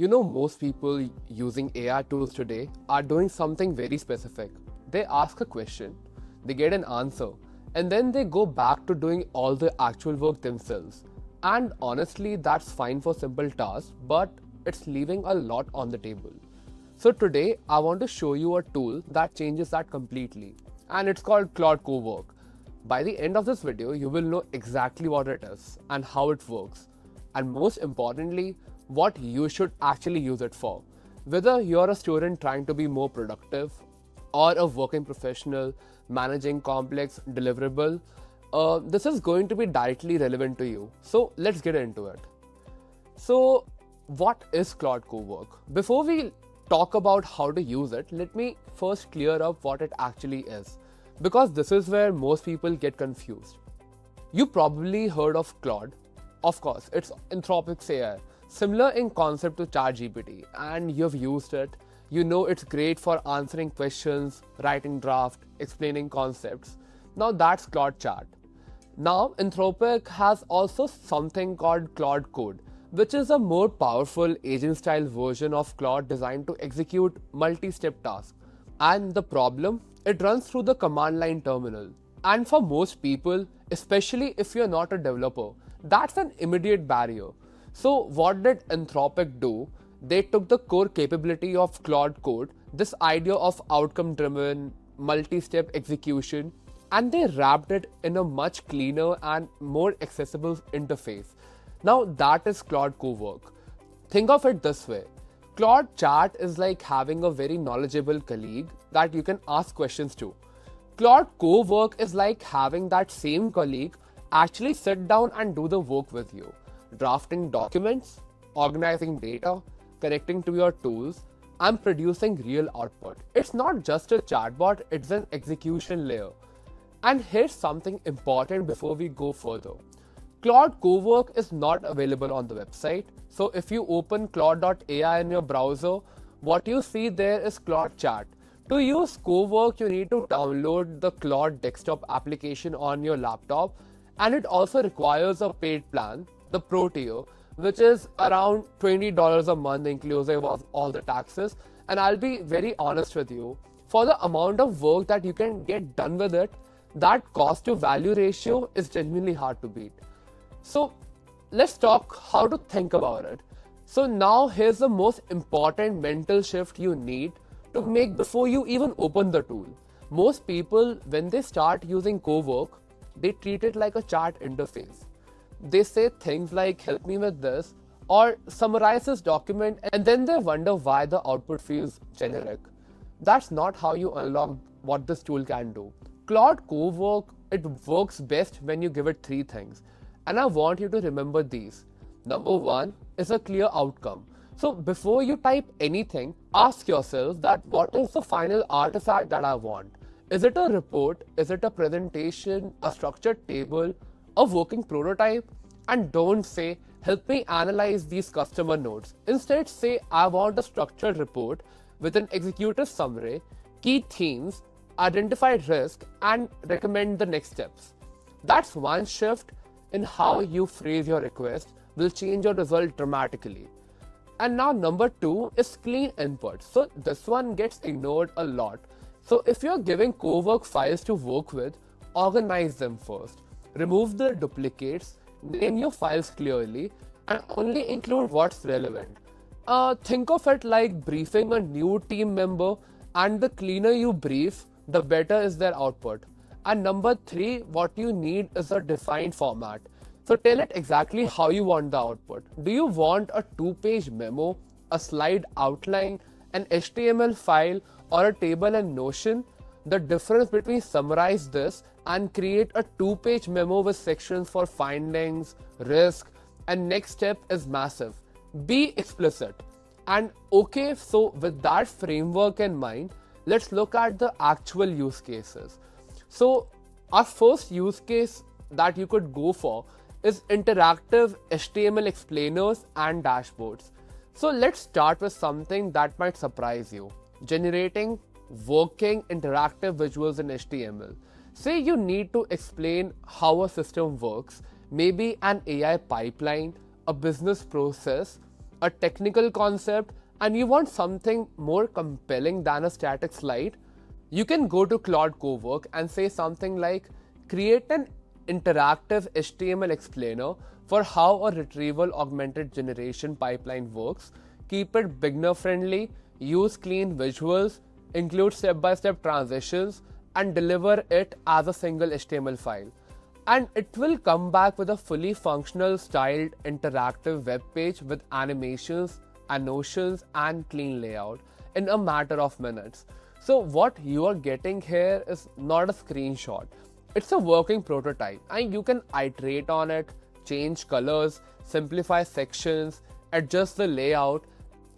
Most people using AI tools today are doing something very specific. They ask a question, they get an answer, and then they go back to doing all the actual work themselves. And honestly, that's fine for simple tasks, but it's leaving a lot on the table. So today, I want to show you a tool that changes that completely, and it's called Claude Co Work. By the end of this video, you will know exactly what it is and how it works, and most importantly, what you should actually use it for. Whether you're a student trying to be more productive or a working professional managing complex deliverable, this is going to be directly relevant to you. So let's get into it. So what is Claude Co Work? Before we talk about how to use it, let me first clear up what it actually is, because this is where most people get confused. You probably heard of Claude. Of course, it's Anthropic's AI, similar in concept to ChatGPT, and you've used it. You know it's great for answering questions, writing draft, explaining concepts. Now that's Claude Chat. Now Anthropic has also something called Claude Code, which is a more powerful agent-style version of Claude designed to execute multi-step tasks. And the problem? It runs through the command line terminal. And for most people, especially if you're not a developer, that's an immediate barrier. So what did Anthropic do? They took the core capability of Claude Code, this idea of outcome-driven, multi-step execution, and they wrapped it in a much cleaner and more accessible interface. Now that is Claude Co Work. Think of it this way. Claude Chat is like having a very knowledgeable colleague that you can ask questions to. Claude Co Work is like having that same colleague actually sit down and do the work with you. Drafting documents, organizing data, connecting to your tools, and producing real output. It's not just a chatbot, it's an execution layer. And here's something important before we go further. Claude Co Work is not available on the website. So if you open claude.ai in your browser, what you see there is Claude Chat. To use Co Work, you need to download the Claude desktop application on your laptop, and it also requires a paid plan, the Pro tier, which is around $20 a month inclusive of all the taxes. And I'll be very honest with you, for the amount of work that you can get done with it, that cost to value ratio is genuinely hard to beat. So let's talk how to think about it. So now here's the most important mental shift you need to make before you even open the tool. Most people, when they start using Co Work, they treat it like a chat interface. They say things like, help me with this, or summarize this document, and then they wonder why the output feels generic. That's not how you unlock what this tool can do. Claude Co Work, it works best when you give it three things. And I want you to remember these. Number one is a clear outcome. So before you type anything, ask yourself that what is the final artifact that I want? Is it a report? Is it a presentation? A structured table? A working prototype? And don't say, help me analyze these customer notes. Instead say, I want a structured report with an executive summary, key themes, identify risk, and recommend the next steps. That's one shift in how you phrase your request will change your result dramatically. And now number two is clean input. So this one gets ignored a lot. So if you're giving Co Work files to work with, organize them first. Remove the duplicates, name your files clearly, and only include what's relevant. Think of it like briefing a new team member, and the cleaner you brief, the better is their output. And number three, what you need is a defined format. So tell it exactly how you want the output. Do you want a 2-page memo, a slide outline, an HTML file, or a table in Notion? The difference between summarize this and create a 2-page memo with sections for findings, risk, and next step is massive. Be explicit. And okay, so with that framework in mind, let's look at the actual use cases. So our first use case that you could go for is interactive HTML explainers and dashboards. So let's start with something that might surprise you. Generating working interactive visuals in HTML. Say you need to explain how a system works, maybe an AI pipeline, a business process, a technical concept, and you want something more compelling than a static slide, you can go to Claude Co Work and say something like, create an interactive HTML explainer for how a retrieval augmented generation pipeline works, keep it beginner friendly, use clean visuals, include step-by-step transitions, and deliver it as a single HTML file. And it will come back with a fully functional, styled, interactive web page with animations, annotations, and clean layout in a matter of minutes. So what you are getting here is not a screenshot. It's a working prototype, and you can iterate on it, change colors, simplify sections, adjust the layout,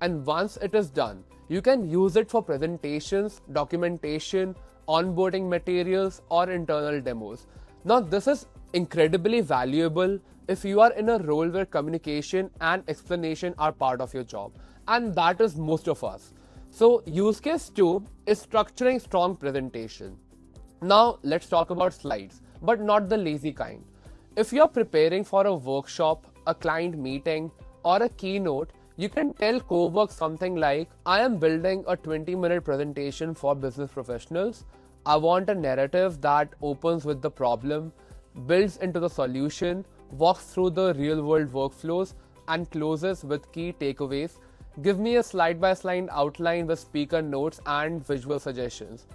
and once it is done, you can use it for presentations, documentation, onboarding materials, or internal demos. Now, this is incredibly valuable if you are in a role where communication and explanation are part of your job, and that is most of us. So, use case 2 is structuring strong presentation. Now, let's talk about slides, but not the lazy kind. If you're preparing for a workshop, a client meeting, or a keynote, you can tell Co Work something like, I am building a 20-minute presentation for business professionals. I want a narrative that opens with the problem, builds into the solution, walks through the real-world workflows, and closes with key takeaways. Give me a slide-by-slide outline with speaker notes and visual suggestions.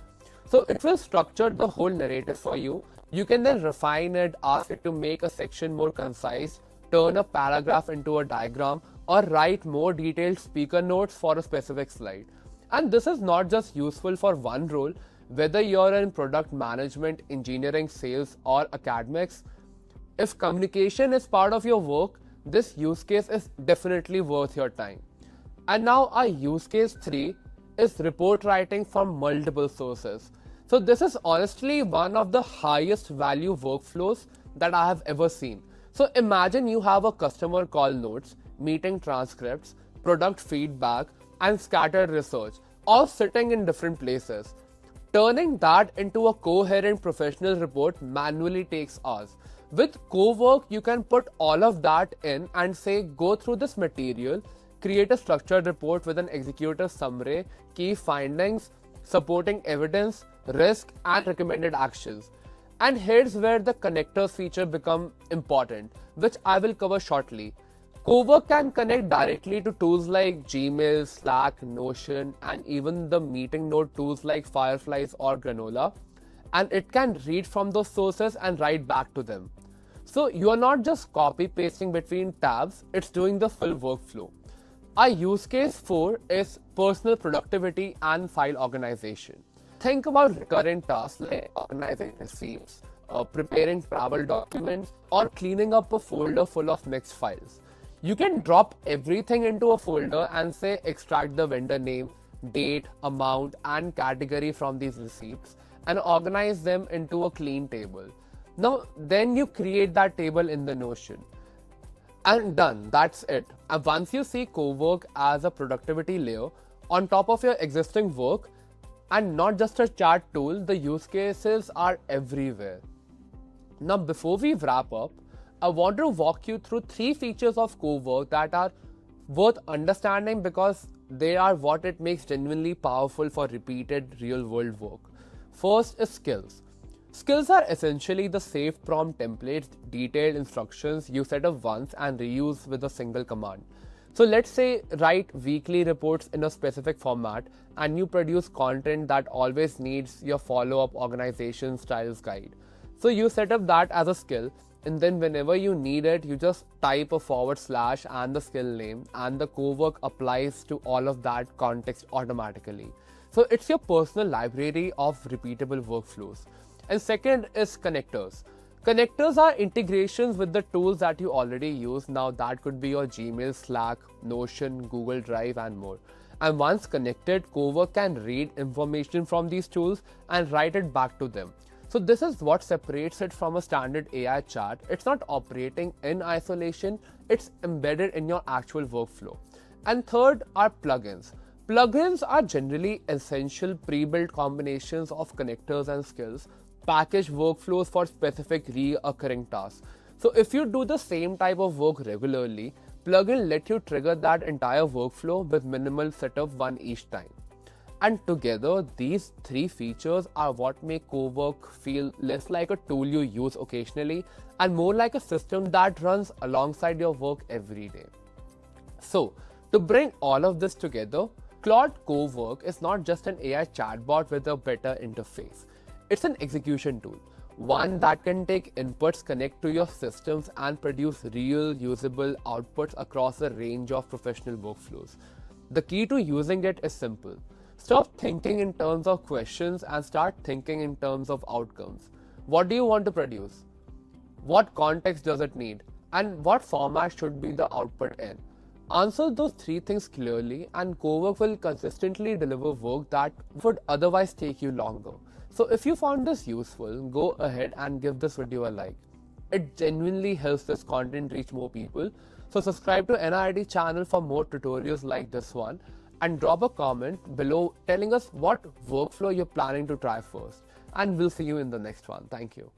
So it will structure the whole narrative for you. You can then refine it, ask it to make a section more concise, turn a paragraph into a diagram, or write more detailed speaker notes for a specific slide. And this is not just useful for one role, whether you're in product management, engineering, sales, or academics. If communication is part of your work, this use case is definitely worth your time. And now our use case 3 is report writing from multiple sources. So this is honestly one of the highest value workflows that I have ever seen. So imagine you have a customer call notes, meeting transcripts, product feedback, and scattered research, all sitting in different places. Turning that into a coherent professional report manually takes hours. With Co Work, you can put all of that in and say, go through this material, create a structured report with an executive summary, key findings, supporting evidence, risk, and recommended actions. And here's where the connectors feature become important, which I will cover shortly. Co Work can connect directly to tools like Gmail, Slack, Notion, and even the meeting note tools like Fireflies or Granola. And it can read from those sources and write back to them. So you are not just copy pasting between tabs, it's doing the full workflow. Our use case 4 is personal productivity and file organization. Think about recurrent tasks like organizing receipts, preparing travel documents, or cleaning up a folder full of mixed files. You can drop everything into a folder and say extract the vendor name, date, amount, and category from these receipts and organize them into a clean table. Now, then you create that table in the Notion. And done, that's it. And once you see Co Work as a productivity layer on top of your existing work and not just a chat tool, the use cases are everywhere. Now, before we wrap up, I want to walk you through 3 features of Co Work that are worth understanding because they are what it makes genuinely powerful for repeated real-world work. First is skills. Skills are essentially the safe prompt templates, detailed instructions you set up once and reuse with a single command. So let's say write weekly reports in a specific format and you produce content that always needs your follow-up organization styles guide. So you set up that as a skill, and then whenever you need it, you just type a / and the skill name, and the Co Work applies to all of that context automatically. So it's your personal library of repeatable workflows. And second is connectors. Connectors are integrations with the tools that you already use. Now that could be your Gmail, Slack, Notion, Google Drive, and more. And once connected, Co Work can read information from these tools and write it back to them. So this is what separates it from a standard AI chat. It's not operating in isolation, it's embedded in your actual workflow. And third are plugins. Plugins are generally essential pre-built combinations of connectors and skills, packaged workflows for specific recurring tasks. So if you do the same type of work regularly, Plugin let you trigger that entire workflow with minimal setup one each time. And together, these three features are what make Co Work feel less like a tool you use occasionally and more like a system that runs alongside your work every day. So, to bring all of this together, Claude Co Work is not just an AI chatbot with a better interface. It's an execution tool, one that can take inputs, connect to your systems, and produce real usable outputs across a range of professional workflows. The key to using it is simple. Stop thinking in terms of questions and start thinking in terms of outcomes. What do you want to produce? What context does it need? And what format should be the output in? Answer those three things clearly, and Co Work will consistently deliver work that would otherwise take you longer. So if you found this useful, go ahead and give this video a like. It genuinely helps this content reach more people. So subscribe to NIIT channel for more tutorials like this one, and drop a comment below telling us what workflow you're planning to try first. And we'll see you in the next one. Thank you.